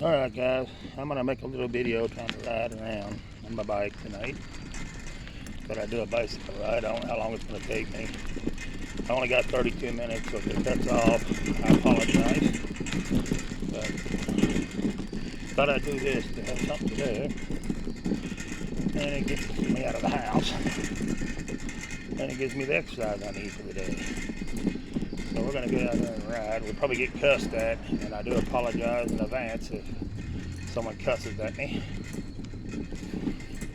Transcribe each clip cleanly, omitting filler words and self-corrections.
Alright guys, I'm going to make a little video trying to ride around on my bike tonight. But I do a bicycle ride. I don't know how long it's going to take me. I only got 32 minutes, so if it cuts off, I apologize. But thought I'd do this to have something to do. And it gets me out of the house. And it gives me the exercise I need for the day. So we're going to get out there and ride. We'll probably get cussed at, and I do apologize in advance if someone cusses at me,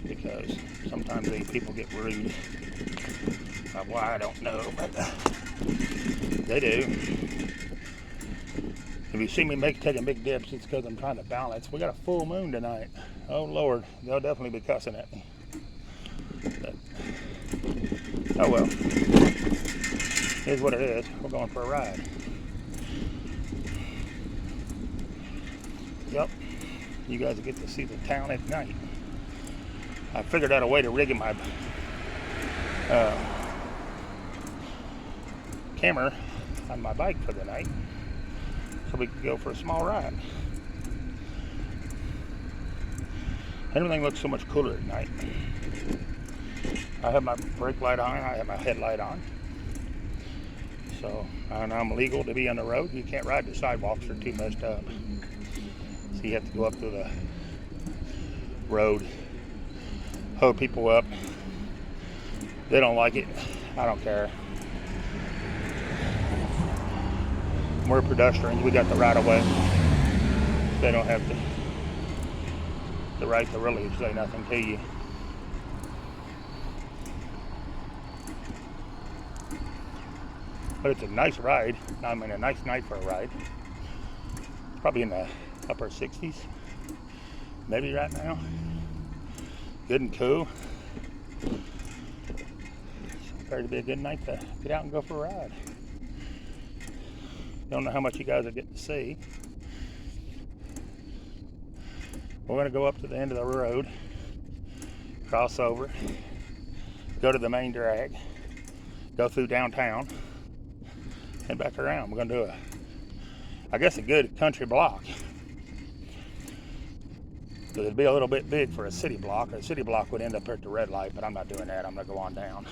because sometimes these people get rude. Why, I don't know, but they do. If you see me taking big dips, it's because I'm trying to balance. We got a full moon tonight. Oh Lord, they'll definitely be cussing at me. But, oh well. Here's what it is. We're going for a ride. Yep. You guys get to see the town at night. I figured out a way to rig my camera on my bike for the night, so we could go for a small ride. Everything looks so much cooler at night. I have my brake light on. I have my headlight on. So, and I'm legal to be on the road. You can't ride the sidewalks, they're too messed up. So you have to go up to the road, hold people up. They don't like it. I don't care. We're pedestrians. We got the right of way. They don't have the right to really say nothing to you. But it's a nice ride. I mean, a nice night for a ride. It's probably in the upper 60s, maybe right now. Good and cool. It's going to be a good night to get out and go for a ride. Don't know how much you guys are getting to see. We're going to go up to the end of the road, cross over, go to the main drag, go through downtown, and back around. We're going to do I guess a good country block. So it'd be a little bit big for a city block. A city block would end up at the red light, but I'm not doing that. I'm going to go on down.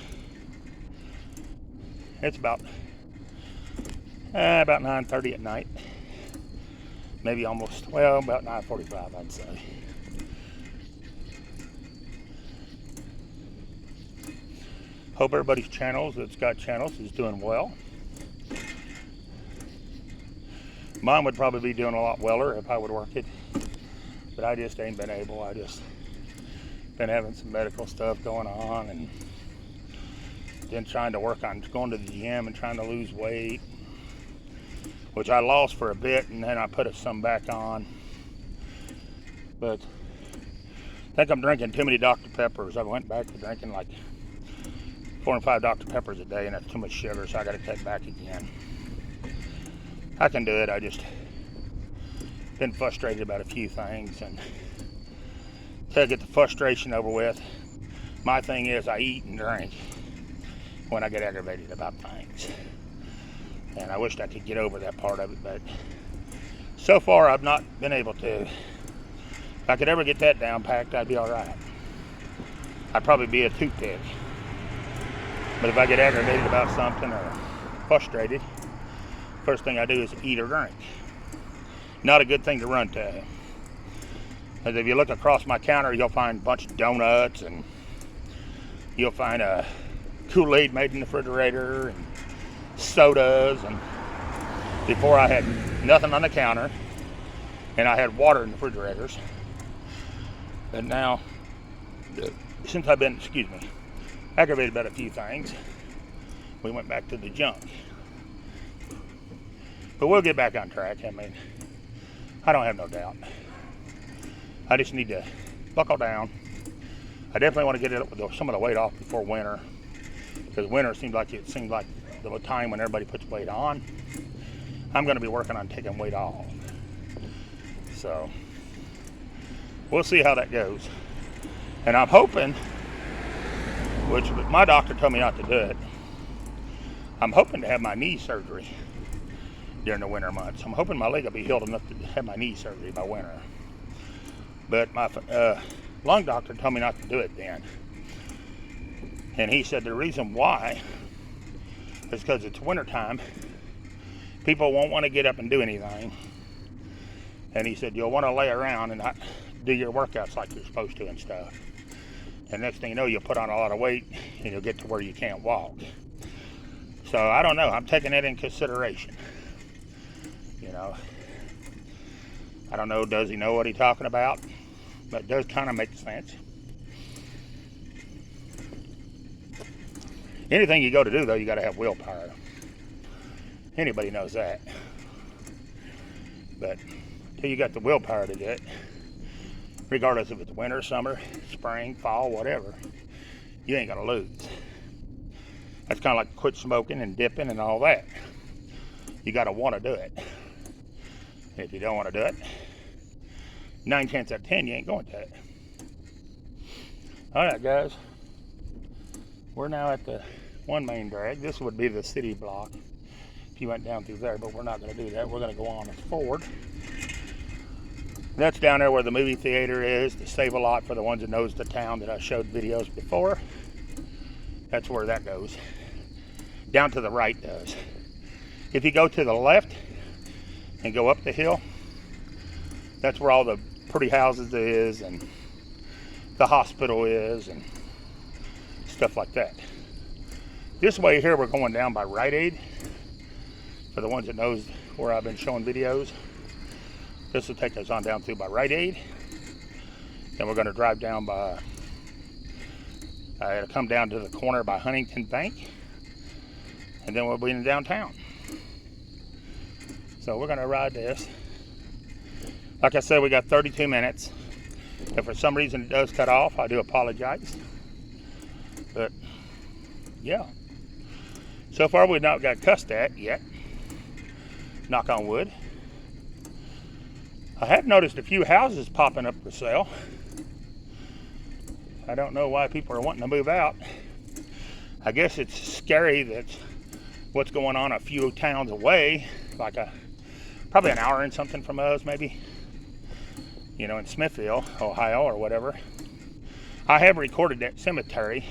It's about 9:30 at night. Maybe almost, well, about 9:45, I'd say. Hope everybody's channels that's got channels is doing well. Mine would probably be doing a lot weller if I would work it, but I just ain't been able. I just been having some medical stuff going on, and then trying to work on going to the gym and trying to lose weight, which I lost for a bit, and then I put some back on. But I think I'm drinking too many Dr. Peppers. I went back to drinking like 4 and 5 Dr. Peppers a day, and that's too much sugar, so I got to cut back again. I can do it. I just been frustrated about a few things, and to get the frustration over with, my thing is I eat and drink when I get aggravated about things. And I wished I could get over that part of it, but so far I've not been able to. If I could ever get that down packed, I'd be all right. I'd probably be a toothpick. But if I get aggravated about something or frustrated, first thing I do is eat or drink. Not a good thing to run to. Because if you look across my counter, you'll find a bunch of donuts, and you'll find a Kool-Aid made in the refrigerator, and sodas. And before I had nothing on the counter, and I had water in the refrigerators. And now, since I've been, aggravated about a few things, we went back to the junk. But we'll get back on track. I mean, I don't have no doubt. I just need to buckle down. I definitely want to get some of the weight off before winter, because winter seems like the time when everybody puts weight on. I'm going to be working on taking weight off. So we'll see how that goes. And I'm hoping, which my doctor told me not to do it, I'm hoping to have my knee surgery during the winter months. I'm hoping my leg will be healed enough to have my knee surgery by winter. But my lung doctor told me not to do it then. And he said the reason why is because it's wintertime. People won't want to get up and do anything. And he said you'll want to lay around and not do your workouts like you're supposed to and stuff. And next thing you know, you'll put on a lot of weight and you'll get to where you can't walk. So I don't know. I'm taking that in consideration. You know, I don't know. Does he know what he's talking about? But it does kind of make sense. Anything you go to do, though, you got to have willpower. Anybody knows that. But until you got the willpower to do it, regardless if it's winter, summer, spring, fall, whatever, you ain't gonna lose. That's kind of like quit smoking and dipping and all that. You got to want to do it. If you don't want to do it, 9 times out of 10, you ain't going to it. All right, guys. We're now at the one main drag. This would be the city block if you went down through there, but we're not going to do that. We're going to go on forward. That's down there where the movie theater is, the Save-A-Lot for the ones that knows the town that I showed videos before. That's where that goes. Down to the right does. If you go to the left and go up the hill, that's where all the pretty houses is and the hospital is and stuff like that. This way here, we're going down by Rite Aid. For the ones that knows where I've been showing videos, this will take us on down through by Rite Aid. Then we're going to drive down by, it'll come down to the corner by Huntington Bank. And then we'll be in downtown. So we're going to ride this. Like I said, we got 32 minutes. If for some reason it does cut off, I do apologize. But, yeah. So far, we've not got cussed at yet. Knock on wood. I have noticed a few houses popping up for sale. I don't know why people are wanting to move out. I guess it's scary that what's going on a few towns away, like probably an hour and something from us, maybe. You know, in Smithville, Ohio, or whatever. I have recorded that cemetery,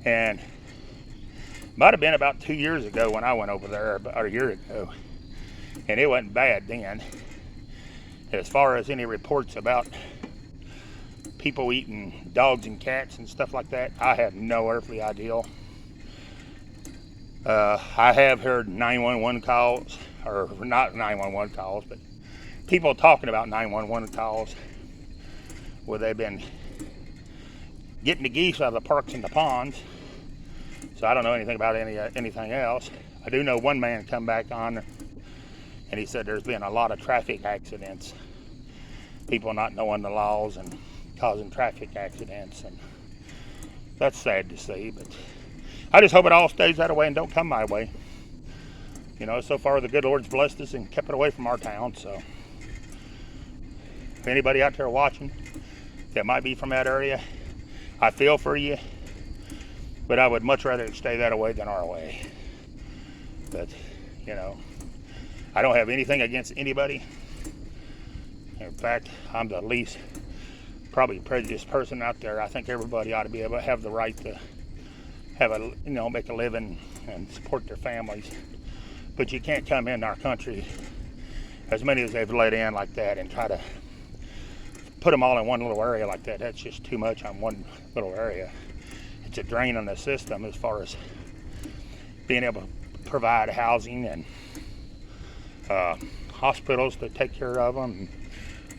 and might have been about 2 years ago when I went over there, or a year ago, and it wasn't bad then. As far as any reports about people eating dogs and cats and stuff like that, I have no earthly idea. I have heard 911 calls, or not 911 calls, but people talking about 911 calls where they've been getting the geese out of the parks and the ponds. So I don't know anything about anything else. I do know one man come back on and he said there's been a lot of traffic accidents. People not knowing the laws and causing traffic accidents, and that's sad to see, but I just hope it all stays that way and don't come my way. You know, so far the good Lord's blessed us and kept it away from our town, so if anybody out there watching that might be from that area, I feel for you, but I would much rather it stay that way than our way. But, you know, I don't have anything against anybody. In fact, I'm the least probably prejudiced person out there. I think everybody ought to be able to have the right to have a, you know, make a living and support their families. But you can't come in our country, as many as they've let in like that, and try to put them all in one little area like that. That's just too much on one little area. It's a drain on the system as far as being able to provide housing and hospitals to take care of them, and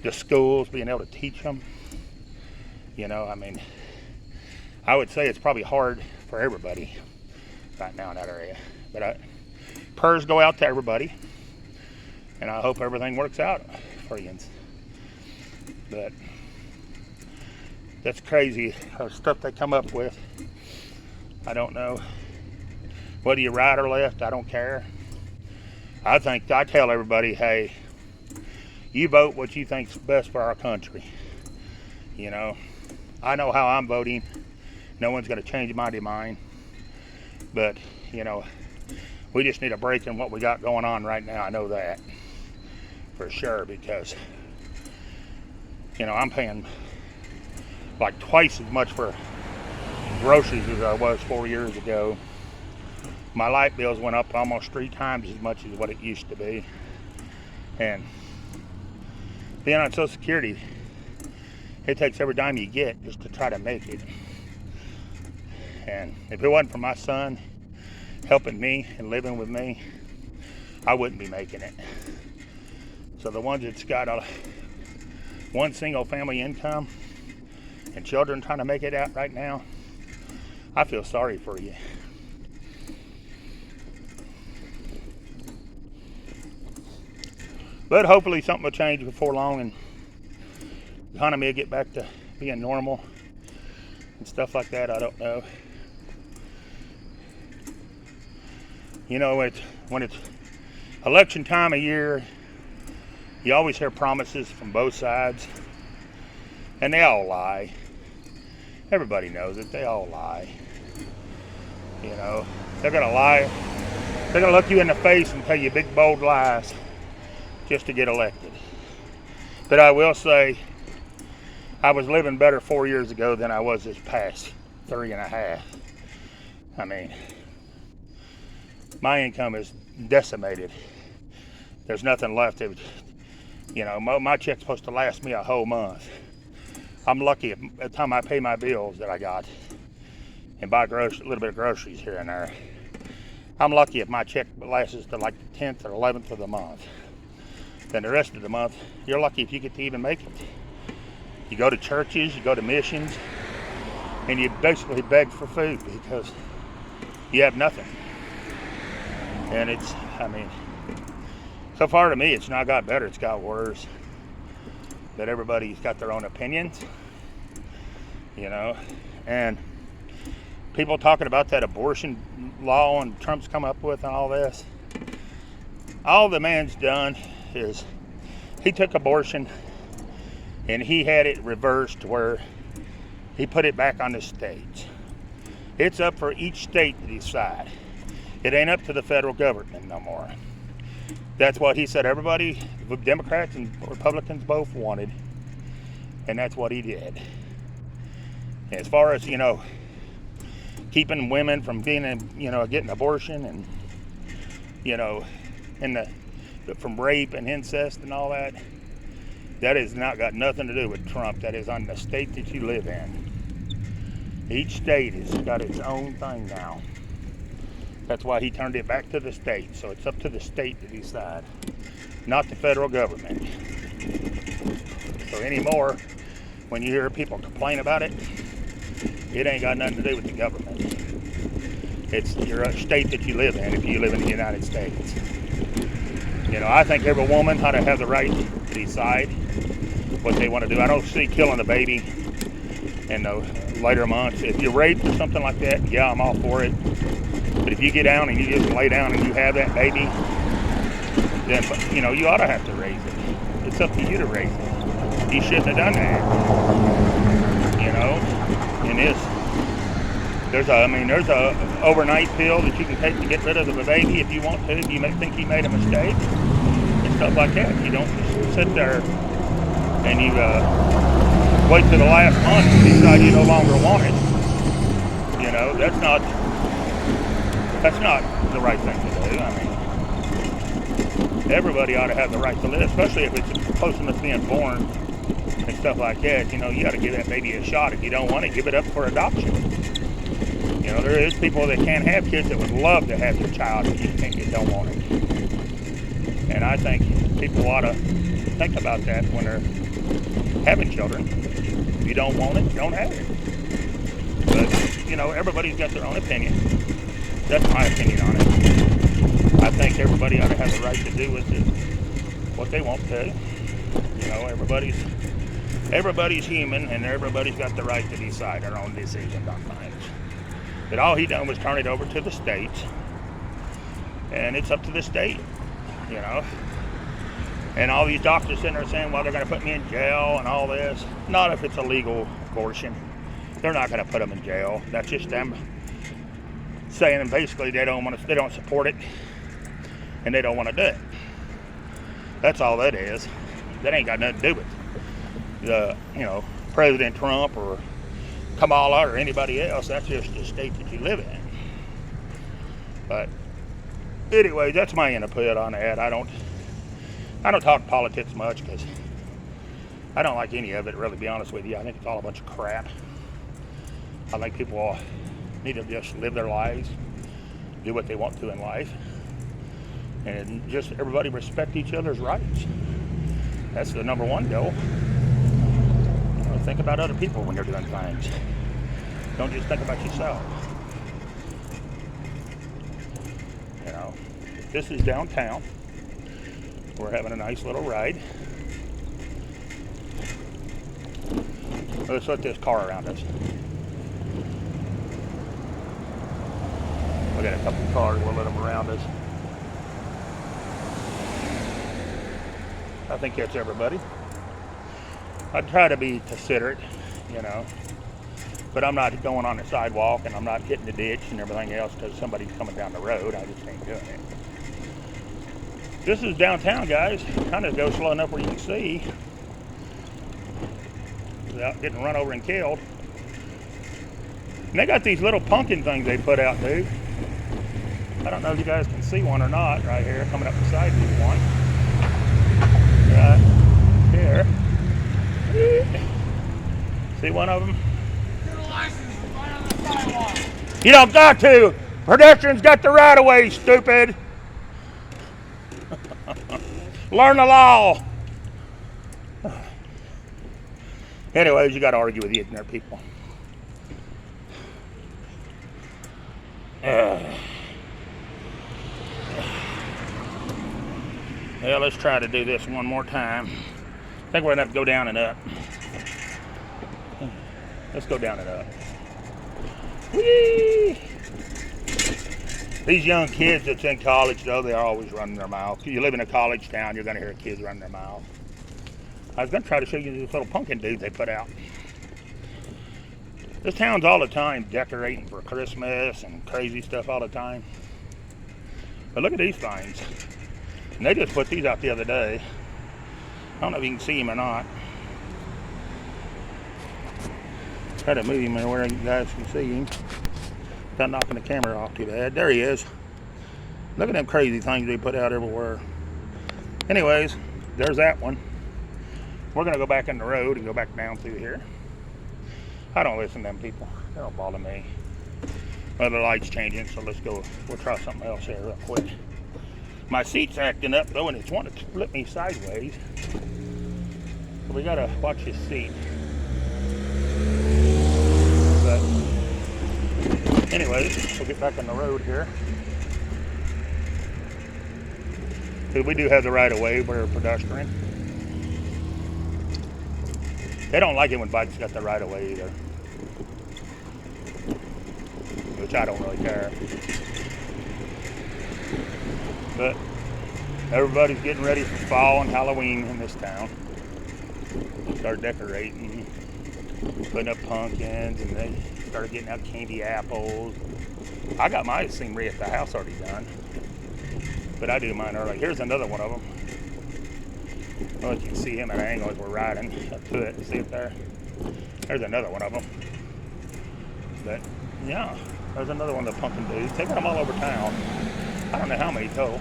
the schools, being able to teach them. You know, I mean, I would say it's probably hard for everybody right now in that area. But prayers go out to everybody, and I hope everything works out for you. But that's crazy, stuff they come up with. I don't know. Whether you right or left, I don't care. I tell everybody, hey, you vote what you think's best for our country. You know, I know how I'm voting. No one's going to change my mind. But, you know, We just need a break in what we got going on right now. I know that for sure, because I'm paying like twice as much for groceries as I was 4 years ago. My light bills went up almost 3 times as much as what it used to be. And being on Social Security, it takes every dime you get just to try to make it. And if it wasn't for my son helping me and living with me, I wouldn't be making it. So the ones that's got one single family income and children trying to make it out right now, I feel sorry for you. But hopefully something will change before long and the economy will get back to being normal and stuff like that. I don't know. When it's election time of year, you always hear promises from both sides, and they all lie. Everybody knows it. They all lie. They're gonna lie. They're gonna look you in the face and tell you big bold lies just to get elected. But I will say, I was living better 4 years ago than I was this past 3.5. I mean, my income is decimated. There's nothing left. My check's supposed to last me a whole month. I'm lucky at the time I pay my bills that I got and buy a little bit of groceries here and there. I'm lucky if my check lasts to like the 10th or 11th of the month. Then the rest of the month, you're lucky if you get to even make it. You go to churches, you go to missions, and you basically beg for food because you have nothing. And so far to me, it's not got better, it's got worse. That everybody's got their own opinions, and people talking about that abortion law and Trump's come up with and all this. All the man's done is he took abortion and he had it reversed where he put it back on the states. It's up for each state to decide. It ain't up to the federal government no more. That's what he said everybody, Democrats and Republicans both wanted, and that's what he did. As far as, keeping women from being, getting abortion and, from rape and incest and all that, that has not got nothing to do with Trump. That is on the state that you live in. Each state has got its own thing now. That's why he turned it back to the state. So it's up to the state to decide, not the federal government. So anymore, when you hear people complain about it, it ain't got nothing to do with the government. It's your state that you live in if you live in the United States. I think every woman ought to have the right to decide what they want to do. I don't see killing a baby in the later months. If you're raped or something like that, yeah, I'm all for it. But if you get down and you just lay down and you have that baby, then, you ought to have to raise it. It's up to you to raise it. You shouldn't have done that. And there's a overnight pill that you can take to get rid of the baby if you want to. If you think you made a mistake and stuff like that. You don't just sit there and you wait till the last month and decide you no longer want it. That's not the right thing to do. Everybody ought to have the right to live, especially if it's close enough to being born and stuff like that. You got to give that baby a shot. If you don't want it, give it up for adoption. There is people that can't have kids that would love to have your child if you think you don't want it. And I think people ought to think about that when they're having children. If you don't want it, don't have it. But, everybody's got their own opinion. That's my opinion on it. I think everybody ought to have the right to do what they want to. Everybody's human, and everybody's got the right to decide their own decisions on things. But all he done was turn it over to the states, and it's up to the state, And all these doctors sitting there saying, well, they're going to put me in jail and all this. Not if it's a legal abortion. They're not going to put them in jail. That's just them saying basically they don't support it, and they don't want to do it. That's all that is. That ain't got nothing to do with President Trump or Kamala or anybody else. That's just the state that you live in. But anyway, that's my input on that. I don't talk politics much because I don't like any of it, really, to be honest with you. I think it's all a bunch of crap. I think people need to just live their lives, do what they want to in life, and just everybody respect each other's rights. That's the number one goal. Think about other people when you're doing things. Don't just think about yourself. This is downtown. We're having a nice little ride. Let's let this car around us. We got a couple of cars, we'll let them around us. I think that's everybody. I try to be considerate, but I'm not going on the sidewalk and I'm not hitting the ditch and everything else because somebody's coming down the road. I just ain't doing it. This is downtown, guys. Kind of go slow enough where you can see without getting run over and killed. And they got these little pumpkin things they put out, dude. I don't know if you guys can see one or not right here, coming up beside me one. Right here. See one of them? Get a license right on the sidewalk. You don't got to. Pedestrians got the right of way, stupid. Learn the law. Anyways, you got to argue with the ignorant people. Well, let's try to do this one more time. I think we're going to have to go down and up. Let's go down and up. Whee! These young kids that's in college, though, they are always running their mouth. You live in a college town, you're going to hear kids running their mouth. I was going to try to show you this little pumpkin dude they put out. This town's all the time decorating for Christmas and crazy stuff all the time. But look at these things. And they just put these out the other day. I don't know if you can see him or not. Try to move him where you guys can see him. Without knocking the camera off too bad. There he is. Look at them crazy things they put out everywhere. Anyways, there's that one. We're going to go back in the road and go back down through here. I don't listen to them people. They don't bother me. Well, the light's changing, so let's go. We'll try something else here real quick. My seat's acting up though, and it's wanting to flip me sideways. So we gotta watch his seat. But anyways, we'll get back on the road here. Because we do have the right of way. We're a pedestrian. They don't like it when bikes got the right of way either. Which I don't really care. But everybody's getting ready for fall and Halloween in this town. Start decorating, putting up pumpkins, and they started getting out candy apples. I got my scenery at the house already done, but I do mine early. Here's another one of them. Well, you can see him at an angle as we're riding up to it. See it there? There's another one of them. But yeah, there's another one of the pumpkin dudes. They got them all over town. I don't know how many total.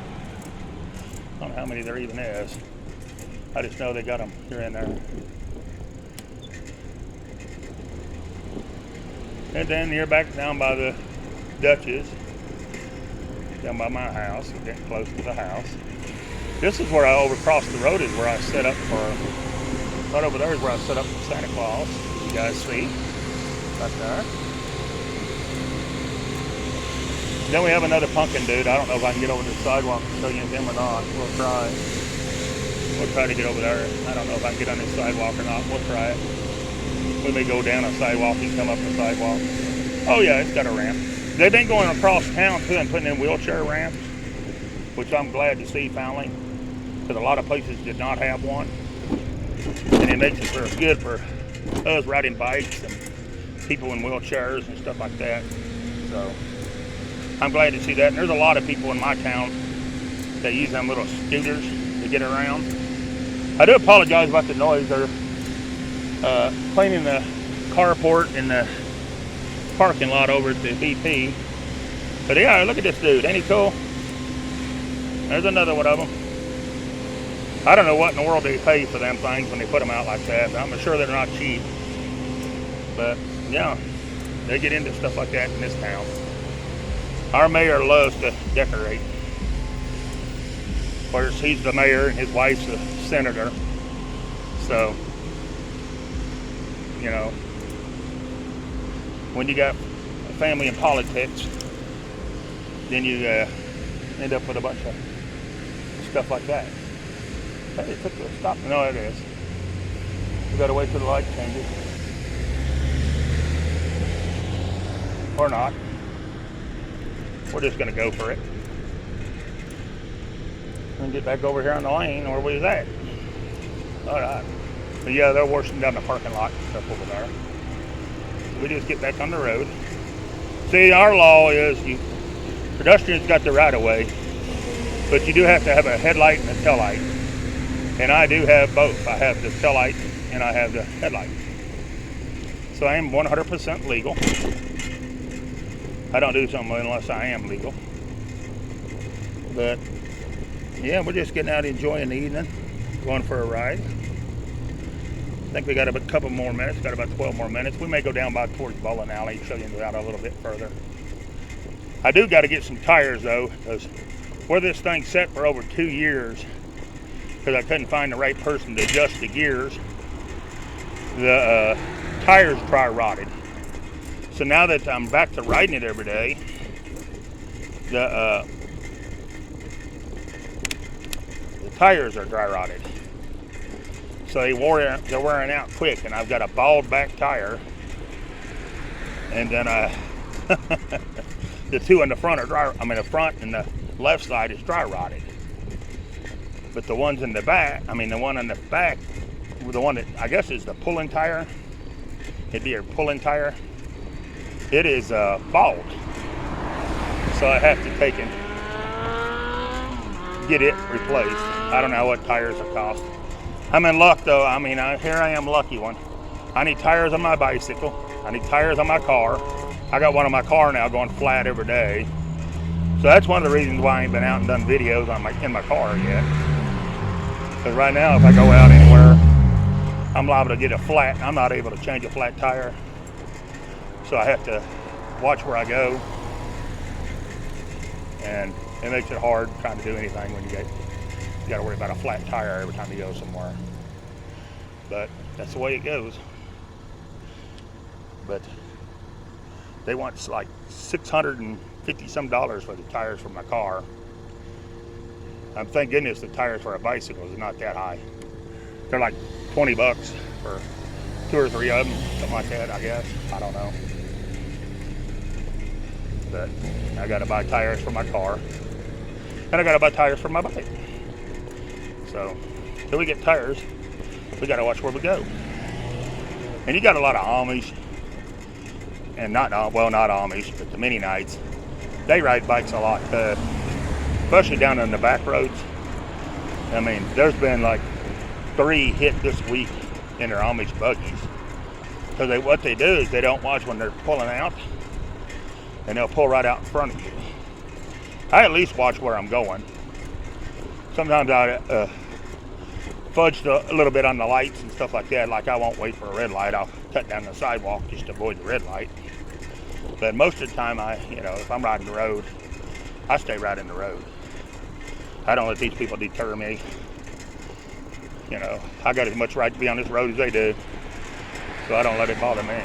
I don't know how many there even is. I just know they got them here and there. And then you're back down by the Dutchess, down by my house, getting close to the house. This is where I overcrossed the road, is where I set up for, right over there is where I set up for Santa Claus. You guys see, right there. Then we have another pumpkin dude. I don't know if I can get over the sidewalk and show you him or not. We'll try. We'll try to get over there. I don't know if I can get on this sidewalk or not. We'll try it. We may go down a sidewalk and come up the sidewalk. Oh yeah, it's got a ramp. They've been going across town too and putting in wheelchair ramps, which I'm glad to see finally, because a lot of places did not have one. And it makes it very good for us riding bikes and people in wheelchairs and stuff like that. So I'm glad to see that. And there's a lot of people in my town that use them little scooters to get around. I do apologize about the noise. They're cleaning the carport in the parking lot over at the BP. But yeah, look at this dude. Ain't he cool? There's another one of them. I don't know what in the world they pay for them things when they put them out like that. I'm sure they're not cheap. But yeah, they get into stuff like that in this town. Our mayor loves to decorate. Of course, he's the mayor and his wife's a senator. So, you know, when you got a family in politics, then you end up with a bunch of stuff like that. Hey, it took the stop. No, it is. We gotta wait till the light changes. Or not. We're just gonna go for it. And get back over here on the lane where we was at. Alright. But yeah, they're washing down the parking lot and stuff over there. So we just get back on the road. See, our law is pedestrians got the right of way, but you do have to have a headlight and a tail light. And I do have both. I have the tail light and I have the headlight. So I am 100% legal. I don't do something unless I am legal. But yeah, we're just getting out enjoying the evening, going for a ride. I think we got a couple more minutes, got about 12 more minutes. We may go down by towards Bowling Alley, show you out a little bit further. I do got to get some tires though, because where this thing set for over 2 years, because I couldn't find the right person to adjust the gears, the tires dry rotted. So now that I'm back to riding it every day, the tires are dry rotted. So they're wearing out quick, and I've got a bald back tire, and then the two in the front are dry. I mean, the front and the left side is dry rotted, but the ones in the back, the one in the back, the one that I guess is the pulling tire, it'd be your pulling tire, it is bald. So I have to take and get it replaced. I don't know what tires will cost. I'm in luck though. Here I am, lucky one. I need tires on my bicycle. I need tires on my car. I got one on my car now going flat every day. So that's one of the reasons why I ain't been out and done videos in my car yet. Because right now, if I go out anywhere, I'm liable to get a flat, and I'm not able to change a flat tire. So I have to watch where I go. And it makes it hard trying to do anything when you got to worry about a flat tire every time you go somewhere. But that's the way it goes. But they want like $650 some for the tires for my car. Thank goodness the tires for a bicycle is not that high. They're like $20 for 2 or 3 of them, something like that, I guess. I don't know. But I got to buy tires for my car, and I got to buy tires for my bike. So till we get tires, we got to watch where we go. And you got a lot of Amish, and not Amish, but the Mennonites. They ride bikes a lot, especially down in the back roads. There's been like 3 hit this week in their Amish buggies. Because what they do is they don't watch when they're pulling out, and they'll pull right out in front of you. I at least watch where I'm going. Sometimes I fudge a little bit on the lights and stuff like that. Like I won't wait for a red light. I'll cut down the sidewalk just to avoid the red light. But most of the time, if I'm riding the road, I stay right in the road. I don't let these people deter me. I got as much right to be on this road as they do. So I don't let it bother me.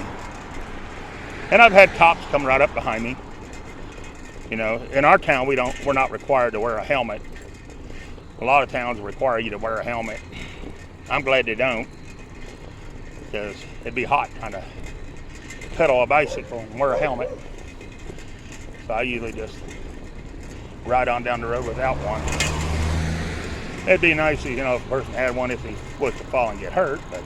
And I've had cops come right up behind me. In our town, we're not required to wear a helmet. A lot of towns require you to wear a helmet. I'm glad they don't, because it'd be hot trying to pedal a bicycle and wear a helmet. So I usually just ride on down the road without one. It'd be nice if a person had one if he was to fall and get hurt, but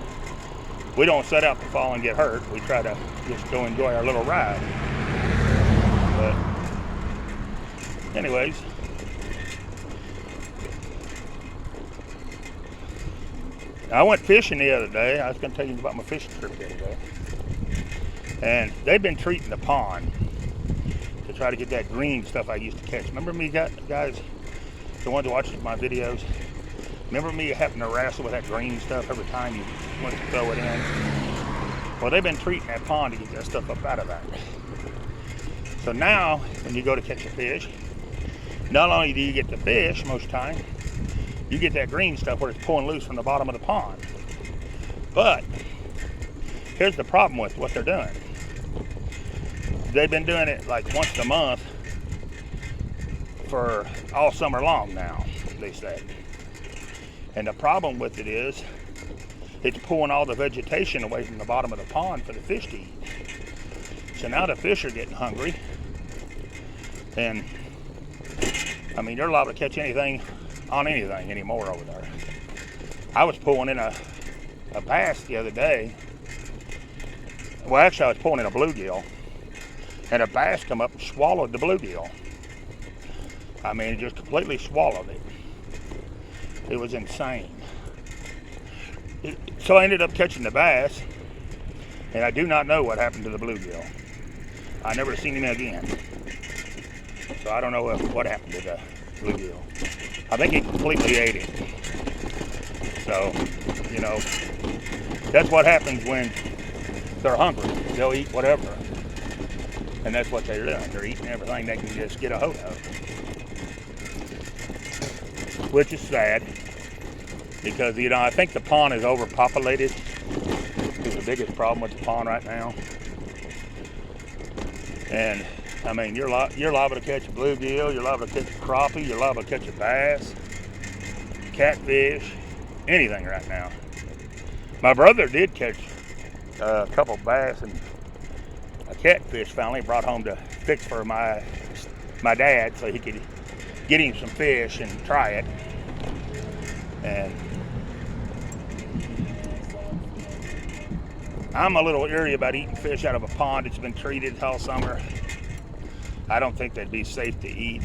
we don't set out to fall and get hurt. We try to just go enjoy our little ride. But anyways, I went fishing the other day. I was going to tell you about my fishing trip the other day. And they've been treating the pond to try to get that green stuff I used to catch. Remember me, guys, the ones that watch my videos? Remember me having to wrestle with that green stuff every time you went to throw it in? Well, they've been treating that pond to get that stuff up out of that. So now, when you go to catch a fish, not only do you get the fish most of the time, you get that green stuff where it's pulling loose from the bottom of the pond. But here's the problem with what they're doing. They've been doing it like once a month for all summer long now, they say. And the problem with it is, it's pulling all the vegetation away from the bottom of the pond for the fish to eat. So now the fish are getting hungry. And, I mean, you're liable to catch anything on anything anymore over there. I was pulling in a bass the other day. Well, actually, I was pulling in a bluegill. And a bass come up and swallowed the bluegill. I mean, it just completely swallowed it. It was insane. So I ended up catching the bass, and I do not know what happened to the bluegill. I never seen him again. So I don't know what happened to the bluegill. I think he completely ate it. So, you know, that's what happens when they're hungry. They'll eat whatever. And that's what they're doing. They're eating everything they can just get a hold of. Which is sad. Because, you know, I think the pond is overpopulated. It's the biggest problem with the pond right now. And, I mean, you're liable to catch a bluegill, you're liable to catch a crappie, you're liable to catch a bass, catfish, anything right now. My brother did catch a couple bass and a catfish finally, brought home to fix for my dad so he could get him some fish and try it. And I'm a little leery about eating fish out of a pond that's been treated all summer. I don't think they'd be safe to eat.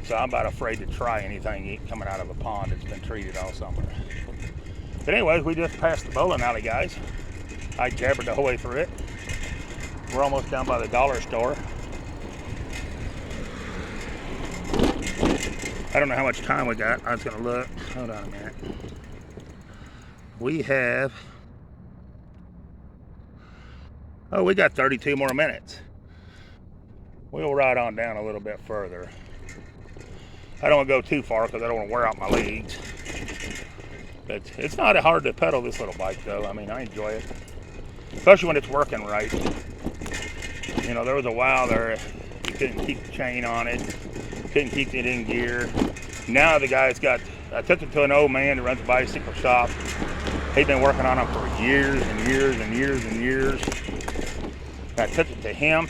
So I'm about afraid to try anything coming out of a pond that's been treated all summer. But anyways, we just passed the bowling alley, guys. I jabbered the whole way through it. We're almost down by the dollar store. I don't know how much time we got. I was gonna look. Hold on a minute. We have, we got 32 more minutes. We'll ride on down a little bit further. I don't want to go too far because I don't want to wear out my legs. But it's not hard to pedal this little bike though. I mean, I enjoy it. Especially when it's working right. You know, there was a while there you couldn't keep the chain on it. Couldn't keep it in gear. Now the guy's I took it to an old man who runs a bicycle shop. He'd been working on them for years and years and years and years. I took it to him,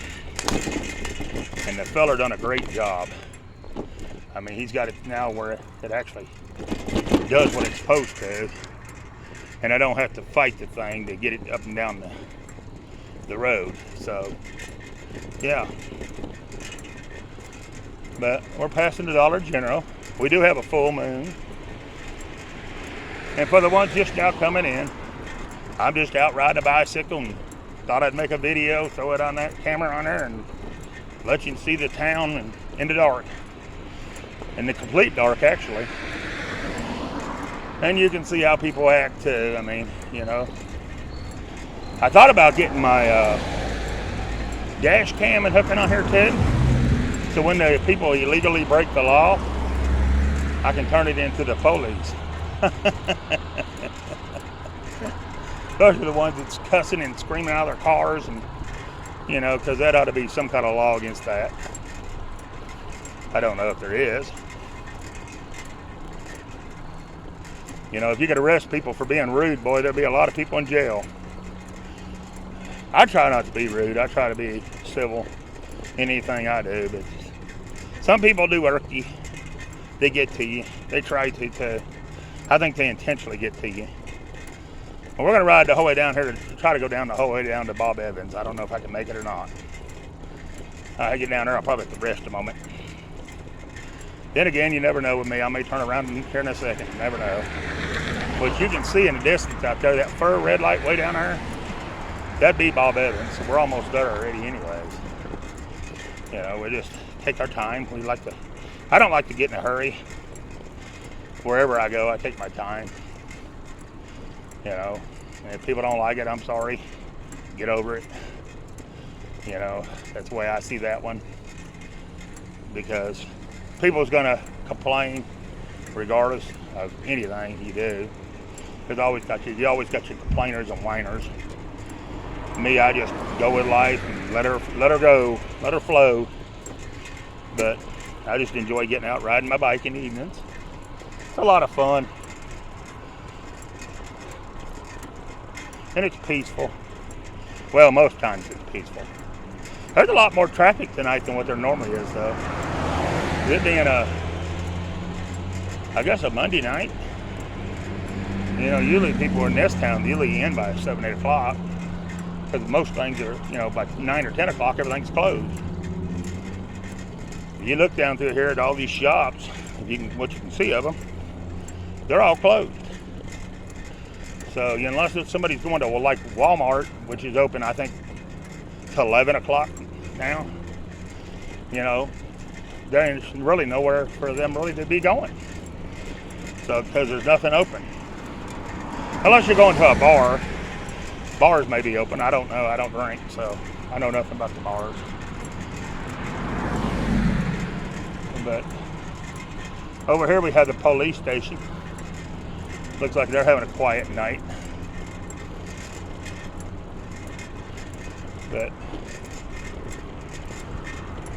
and the fella done a great job. I mean, he's got it now where it actually does what it's supposed to, and I don't have to fight the thing to get it up and down the road. So, yeah. But we're passing the Dollar General. We do have a full moon. And for the ones just now coming in, I'm just out riding a bicycle and thought I'd make a video, throw it on that camera on there and let you see the town and in the dark. In the complete dark, actually. And you can see how people act too. I mean, you know. I thought about getting my dash cam and hooking on here too. So when the people illegally break the law, I can turn it into the police. Those are the ones that's cussing and screaming out of their cars, and you know, because that ought to be some kind of law against that. I don't know if there is. You know, if you could arrest people for being rude, boy, there'd be a lot of people in jail. I try not to be rude. I try to be civil in anything I do, but some people do irk you. They get to you. They try to. I think they intentionally get to you. Well, we're going to ride the whole way down here to try to go down the whole way down to Bob Evans. I don't know if I can make it or not. I get down there, I'll probably have to rest a moment. Then again, you never know with me. I may turn around here in a second. You never know. But you can see in the distance out there, that fur red light way down there, that'd be Bob Evans. So we're almost there already anyways. You know, we just take our time. I don't like to get in a hurry. Wherever I go, I take my time. You know, and if people don't like it, I'm sorry. Get over it. You know, that's the way I see that one. Because people's gonna complain regardless of anything you do. Because you always got your complainers and whiners. Me, I just go with life and let her go, let her flow. But I just enjoy getting out riding my bike in the evenings. It's a lot of fun. And it's peaceful. Well, most times it's peaceful. There's a lot more traffic tonight than what there normally is, though. It being a Monday night. You know, usually people in this town usually end by 7, 8 o'clock. Because most things are, you know, by 9 or 10 o'clock, everything's closed. You look down through here at all these shops, what you can see of them, they're all closed. So unless it's somebody's going to, well, like Walmart, which is open, I think, till 11 o'clock now, you know, there's really nowhere for them really to be going. So, because there's nothing open. Unless you're going to a bar. Bars may be open. I don't know. I don't drink, so I know nothing about the bars. But over here we have the police station. Looks like they're having a quiet night.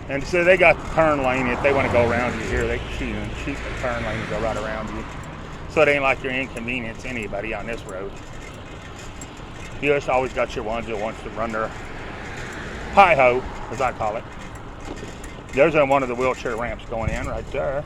And so they got the turn lane. If they want to go around you here, they can shoot the turn lane and go right around you. So it ain't like you're inconvenience anybody on this road. You just always got your ones that wants to run their hi-ho, as I call it. There's one of the wheelchair ramps going in right there.